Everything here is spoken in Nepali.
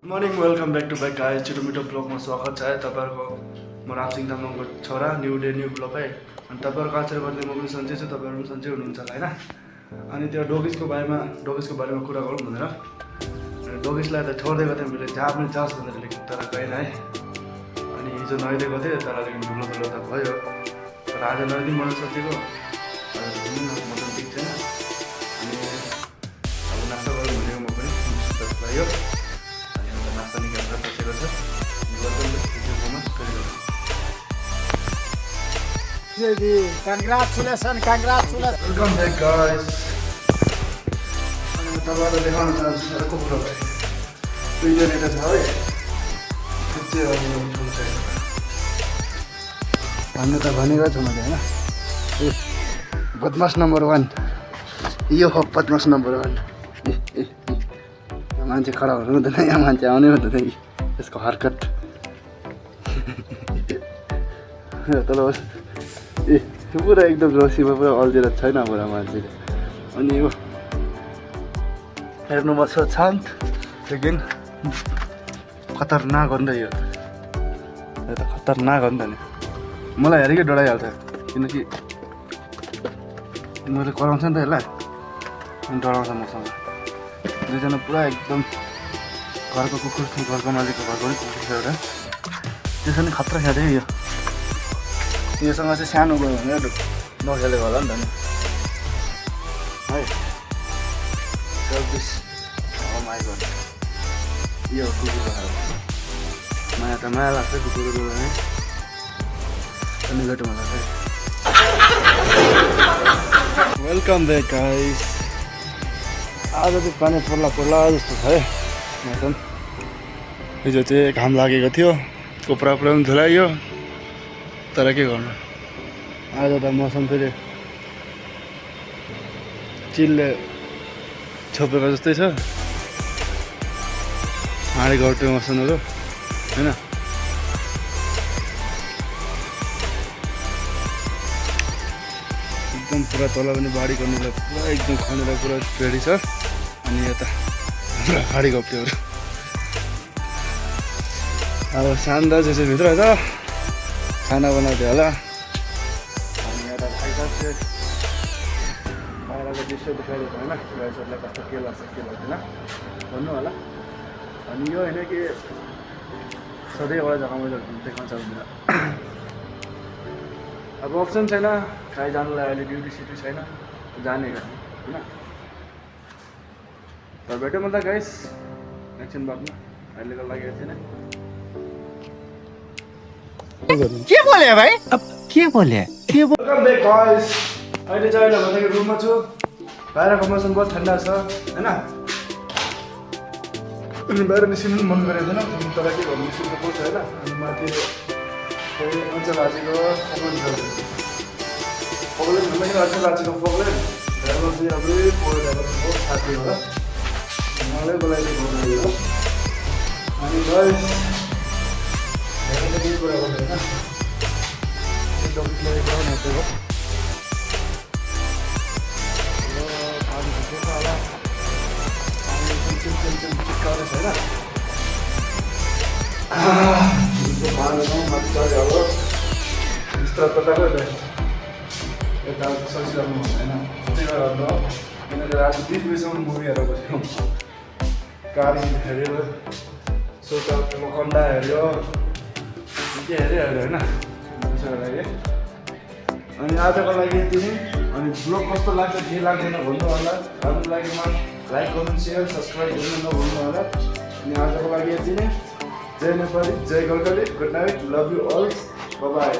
Morning welcome back to back guys छिटो मिठो ब्लगमा स्वागत छ है तपाईँहरूको म रामसिंह तामाङको छोरा न्यू डे न्यू ब्लग है अनि तपाईँहरूको आश्चर्य गर्दै म पनि सन्चै छु तपाईँहरू पनि सन्चै हुनुहुन्छ होला होइन अनि त्यो डोगिसको बारेमा कुरा गरौँ भनेर डोगिसलाई त छोड्दै गएको थिएँ मैले जहाँ पनि जाओस् भनेर लेख्नु तर गएन है अनि हिजो नआइदिएको थिएँ तर लेकिन ठुलो ठुलो त भयो तर आज नआइदिउँ मलाई सोचेको म त ठिक छैन अनि अब नास्ता गरौँ भनेको म पनि भयो नास्ता निकालेर बसेको छ Congratulations. वेलकम ब्याक गाइस अनि तपाईँलाई देखाउन चाहन्छु अर्को कुरो भयो दुईजना यता छ है चाहिँ अब ठुलो छ भन्नु त भनेको छु मैले होइन ए बदमास नम्बर 1 यो हो बदमास नम्बर 1 मान्छे खडा हुनु हुँदैन यहाँ मान्छे आउनै हुँदैन यसको हरकत तर ए पुरा एकदम रसीमा पुरा अल्झेर छैन पुरा मान्छेले अनि यो हेर्नुमा छ शान्त लेकिन खतरनाक हो नि त यो त खतरनाक हो नि त नि मलाई हेरेकै डराइहाल्छ किनकि मैले कराउँछ नि त यसलाई अनि डराउँछ मसँग दुईजना पुरा एकदम घरको कुकुर छ घरको मालिकको घरको पनि कुकुर छ एउटा त्यसो नि खतरा खेल्दै यो योसँग चाहिँ सानो गयो भने नखेलेको होला नि त नि है 24 माइ गड यो कुकुरको माया त माया लाग्छ कुकुरको है अनि भेटौँ मलाई चाहिँ वेलकम ब्याक गाइस आज चाहिँ पानी पर्ला जस्तो छ है मौसम हिजो चाहिँ घाम लागेको थियो कपडा पनि धुलाइयो तर के गर्नु आज त मौसम फेरि चिलले छोपेको जस्तै छ हाँडी घट्यो मौसमहरू होइन एकदम पुरा तल पनि बाढी गर्नुलाई पुरा एकदम खनेर पुरा रेडी छ अनि यता पुरा बाढी घप्ट्योहरू अब शानदार चाहिँ भित्र छ खाना बनाउँथ्यो होला अनि यता खाइसक्यो बाहिरको दृश्य देखाइदिएको होइन गाइसहरूलाई कस्तो के लाग्छ के लाग्दैन भन्नु होला अनि यो होइन कि सधैँ एउटा जग्गा मैले देखाउन सक्दिनँ अब अप्सन छैन काहीँ जानुलाई अहिले ड्युटी सिटी छैन जाने होइन तर भेट्यो म त गाइस एकछिन बादमा अहिलेको लागि यति नै के बोले भाइ अब के बोले वेलकम ब्याक गाइस अहिले चाहिँ अहिले भन्दाखेरि रुममा छु बाहिरको मौसम बहुत ठन्डा छ होइन अनि बाहिर निस्किनु पनि मन गरेको थिएन तर के भन्नु निस्किनु पर्छ होइन अनि माथि अञ्चल भाजीको पगलेन भन्दाखेरि अञ्चल भाजीको पगलेन ड्राइभर चाहिँ अब पोलो ड्राइभर बहुत साथी होला मलाई बोलाइदिएको हो अनि गाइस केही कुरा गर्नु होइन डक्टरले गराउनु नसकेको पानी झुकेको होला पानी चिक्काउने छैन पानीसँग माथि चढ्यो अब बिस्तार कताको यता सजिलो होइन सधैँ गर्नु किनकि राति 20 बजीसम्म मुभी हेरेर बस्यो गाडी हेऱ्यो सोचामा कन्डा हेऱ्यो के हेऱ्यो होइन त्यसको लागि अनि आजको लागि यति नै अनि ब्लग कस्तो लाग्छ के लाग्दैन भन्नु होला हाम्रो लागि लाइक कमेन्ट सेयर सब्सक्राइब गर्नु नभुल्नु होला अनि आजको लागि यति नै जय नेपाली जय Galgali good night love you all by